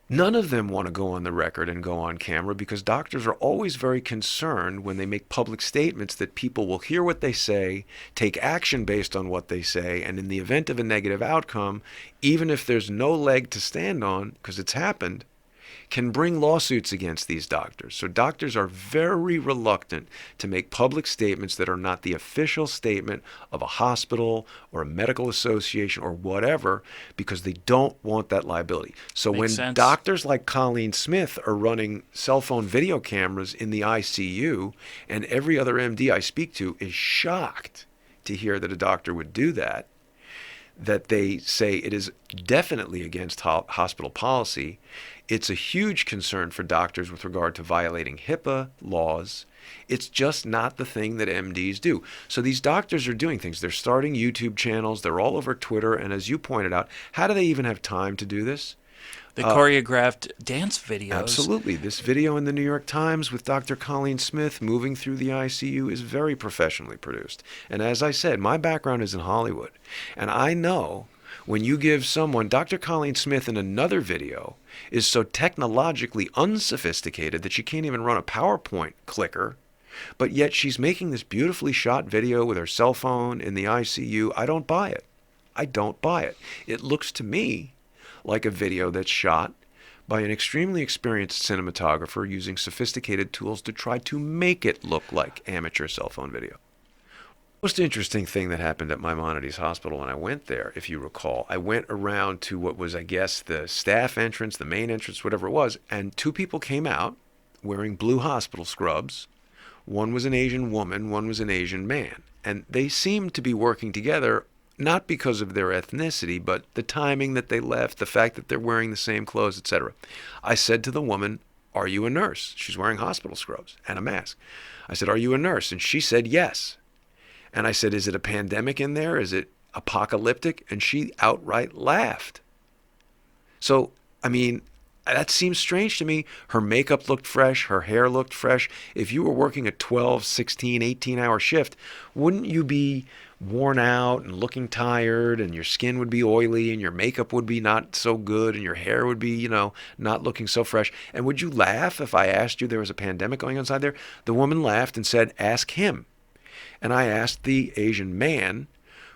None of them want to go on the record and go on camera because doctors are always very concerned when they make public statements that people will hear what they say, take action based on what they say, and in the event of a negative outcome, even if there's no leg to stand on, because it's happened, can bring lawsuits against these doctors. So doctors are very reluctant to make public statements that are not the official statement of a hospital or a medical association or whatever, because they don't want that liability. So when doctors like Colleen Smith are running cell phone video cameras in the ICU, and every other MD I speak to is shocked to hear that a doctor would do that, that they say it is definitely against hospital policy. It's a huge concern for doctors with regard to violating HIPAA laws. It's just not the thing that MDs do. So these doctors are doing things. They're starting YouTube channels. They're all over Twitter. And as you pointed out, how do they even have time to do this? The choreographed dance videos. Absolutely. This video in the New York Times with Dr. Colleen Smith moving through the ICU is very professionally produced. And as I said, my background is in Hollywood. And I know when you give someone, Dr. Colleen Smith in another video is so technologically unsophisticated that she can't even run a PowerPoint clicker, but yet she's making this beautifully shot video with her cell phone in the ICU. I don't buy it. I don't buy it. It looks to me like a video that's shot by an extremely experienced cinematographer using sophisticated tools to try to make it look like amateur cell phone video. Most interesting thing that happened at Maimonides Hospital when I went there, if you recall, I went around to what was, I guess, the staff entrance, the main entrance, whatever it was, and two people came out wearing blue hospital scrubs. One was an Asian woman, one was an Asian man. And they seemed to be working together not because of their ethnicity, but the timing that they left, the fact that they're wearing the same clothes, etc. I said to the woman, "Are you a nurse?" She's wearing hospital scrubs and a mask. I said, "Are you a nurse?" And she said, "Yes." And I said, "Is it a pandemic in there? Is it apocalyptic?" And she outright laughed. So, I mean, that seems strange to me. Her makeup looked fresh. Her hair looked fresh. If you were working a 12, 16, 18-hour shift, wouldn't you be worn out and looking tired, and your skin would be oily, and your makeup would be not so good, and your hair would be, not looking so fresh? And would you laugh if I asked you there was a pandemic going on inside there? The woman laughed and said, "Ask him." And I asked the Asian man,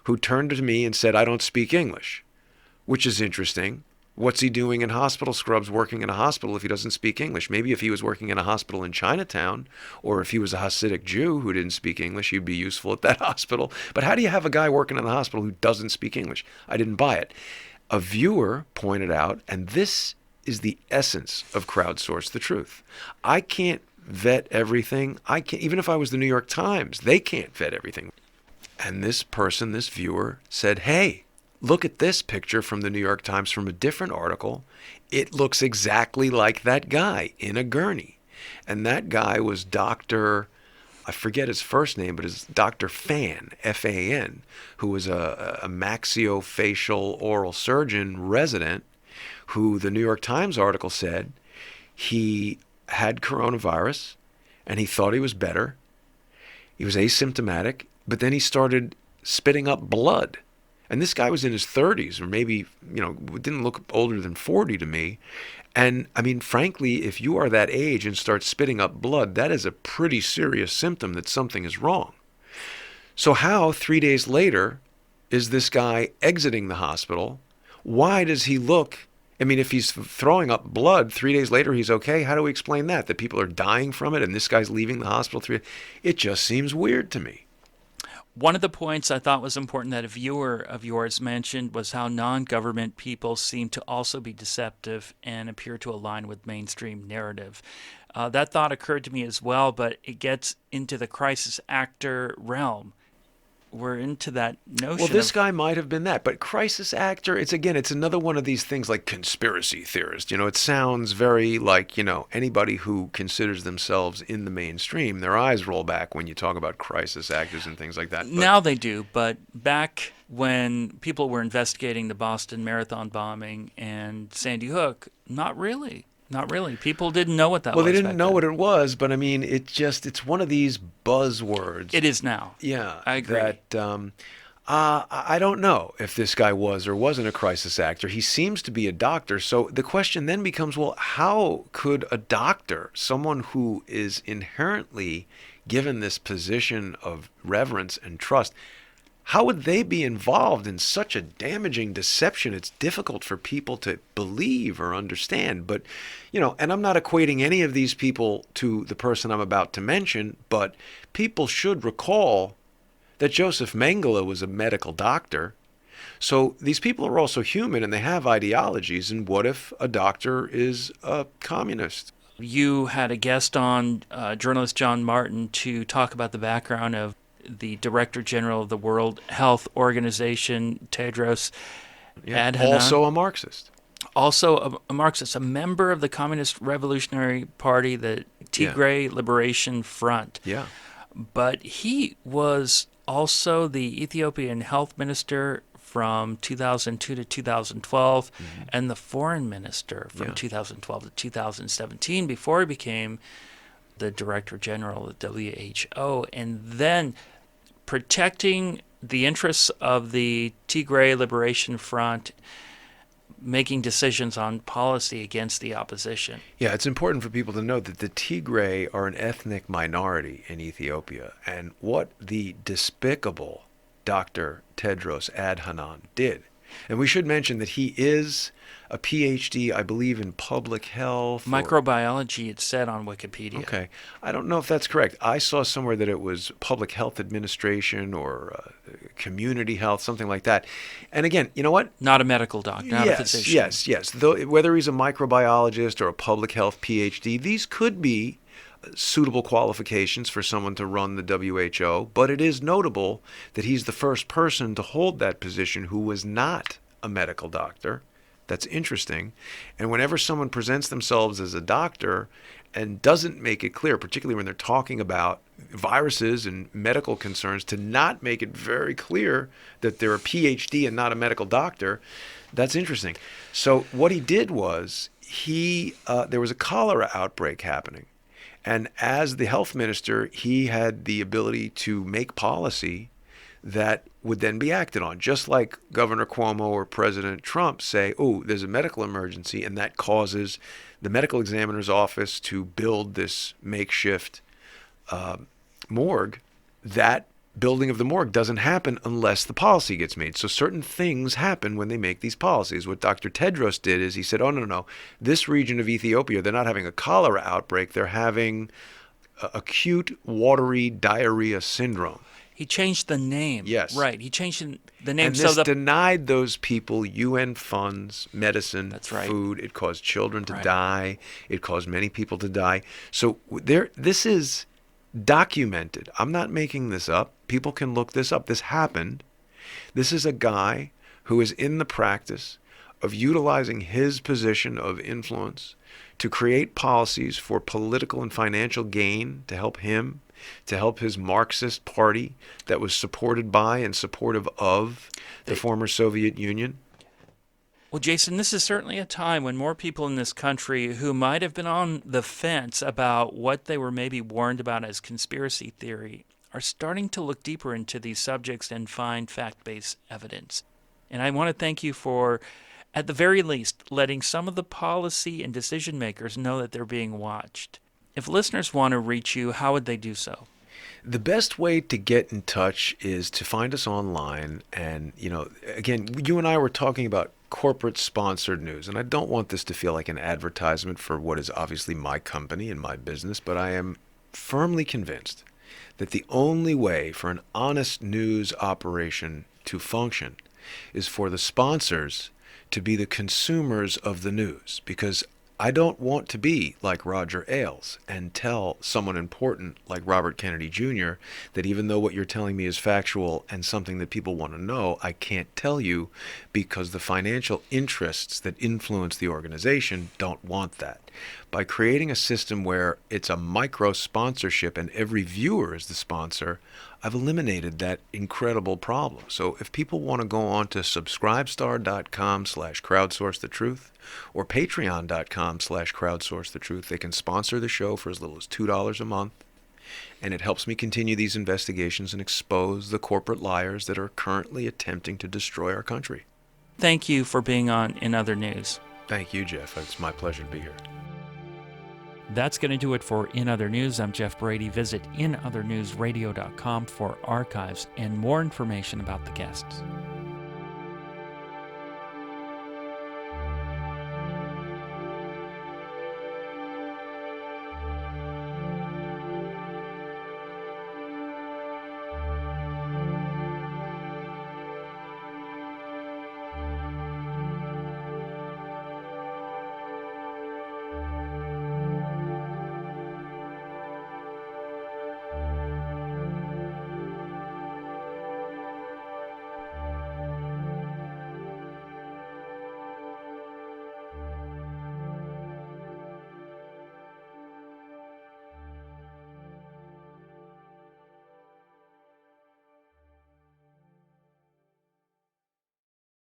who turned to me and said, "I don't speak English," which is interesting. What's he doing in hospital scrubs working in a hospital if he doesn't speak English? Maybe if he was working in a hospital in Chinatown, or if he was a Hasidic Jew who didn't speak English, he'd be useful at that hospital. But how do you have a guy working in the hospital who doesn't speak English? I didn't buy it. A viewer pointed out, and this is the essence of crowdsource the truth. I can't vet everything. I can't, even if I was the New York Times, they can't vet everything. And this person, this viewer, said, "Hey, look at this picture from the New York Times from a different article. It looks exactly like that guy in a gurney." And that guy was Dr., I forget his first name, but it's Dr. Fan, F-A-N, who was a maxillofacial oral surgeon resident who the New York Times article said he had coronavirus and he thought he was better. He was asymptomatic, but then he started spitting up blood. And this guy was in his 30s, or maybe, didn't look older than 40 to me. And I mean, frankly, if you are that age and start spitting up blood, that is a pretty serious symptom that something is wrong. So how, 3 days later, is this guy exiting the hospital? Why does he look, I mean, if he's throwing up blood, 3 days later he's okay? How do we explain that? That people are dying from it and this guy's leaving the hospital? It just seems weird to me. One of the points I thought was important that a viewer of yours mentioned was how non-government people seem to also be deceptive and appear to align with mainstream narrative. That thought occurred to me as well, but it gets into the crisis actor realm. We're into that notion. Well, this guy might have been that, but crisis actor, it's another one of these things like conspiracy theorist. It sounds very like, anybody who considers themselves in the mainstream, their eyes roll back when you talk about crisis actors and things like that. But now they do, but back when people were investigating the Boston Marathon bombing and Sandy Hook, not really. Not really. People didn't know what that was. Well, they didn't know what it was, but I mean, it's one of these buzzwords. It is now. Yeah. I agree. That, I don't know if this guy was or wasn't a crisis actor. He seems to be a doctor. So the question then becomes, well, how could a doctor, someone who is inherently given this position of reverence and trust, how would they be involved in such a damaging deception? It's difficult for people to believe or understand. But, and I'm not equating any of these people to the person I'm about to mention, but people should recall that Joseph Mengele was a medical doctor. So these people are also human and they have ideologies. And what if a doctor is a communist? You had a guest on, journalist John Martin, to talk about the background of the Director General of the World Health Organization, Tedros Adhanom. Also a Marxist. Also a Marxist, a member of the Communist Revolutionary Party, the Tigray Liberation Front. Yeah. But he was also the Ethiopian health minister from 2002 to 2012 and the foreign minister from 2012 to 2017 before he became the Director General of the WHO, and then protecting the interests of the Tigray Liberation Front, making decisions on policy against the opposition. Yeah, it's important for people to know that the Tigray are an ethnic minority in Ethiopia, and what the despicable Dr. Tedros Adhanom did. And we should mention that he is a PhD, I believe, in public health. Microbiology, it said on Wikipedia. Okay. I don't know if that's correct. I saw somewhere that it was public health administration or community health, something like that. And again, you know what? Not a medical doctor, not a physician. Yes. Though, whether he's a microbiologist or a public health PhD, these could be suitable qualifications for someone to run the WHO, but it is notable that he's the first person to hold that position who was not a medical doctor. That's interesting. And whenever someone presents themselves as a doctor and doesn't make it clear, particularly when they're talking about viruses and medical concerns, to not make it very clear that they're a PhD and not a medical doctor, that's interesting. So what he did was there was a cholera outbreak happening. And as the health minister, he had the ability to make policy that would then be acted on, just like Governor Cuomo or President Trump say, oh, there's a medical emergency, and that causes the medical examiner's office to build this makeshift morgue. That building of the morgue doesn't happen unless the policy gets made. So certain things happen when they make these policies. What Dr. Tedros did is he said, oh, no, this region of Ethiopia, they're not having a cholera outbreak, they're having acute watery diarrhea syndrome. He changed the name. Yes. Right. He changed the name. And this denied those people UN funds, medicine, That's right. food. It caused children to Right. die. It caused many people to die. So this is documented. I'm not making this up. People can look this up. This happened. This is a guy who is in the practice of utilizing his position of influence to create policies for political and financial gain to help him, to help his Marxist party that was supported by and supportive of the former Soviet Union. Well, Jason, this is certainly a time when more people in this country who might have been on the fence about what they were maybe warned about as conspiracy theory are starting to look deeper into these subjects and find fact-based evidence. And I want to thank you for, at the very least, letting some of the policy and decision makers know that they're being watched. If listeners want to reach you, how would they do so? The best way to get in touch is to find us online. And, again, you and I were talking about corporate-sponsored news, and I don't want this to feel like an advertisement for what is obviously my company and my business, but I am firmly convinced that the only way for an honest news operation to function is for the sponsors to be the consumers of the news, because I don't want to be like Roger Ailes and tell someone important like Robert Kennedy Jr. that even though what you're telling me is factual and something that people want to know, I can't tell you because the financial interests that influence the organization don't want that. By creating a system where it's a micro sponsorship and every viewer is the sponsor, I've eliminated that incredible problem. So if people want to go on to subscribestar.com/crowdsourcethetruth or patreon.com/crowdsourcethetruth, they can sponsor the show for as little as $2 a month. And it helps me continue these investigations and expose the corporate liars that are currently attempting to destroy our country. Thank you for being on In Other News. Thank you, Jeff. It's my pleasure to be here. That's going to do it for In Other News. I'm Jeff Brady. Visit inothernewsradio.com for archives and more information about the guests.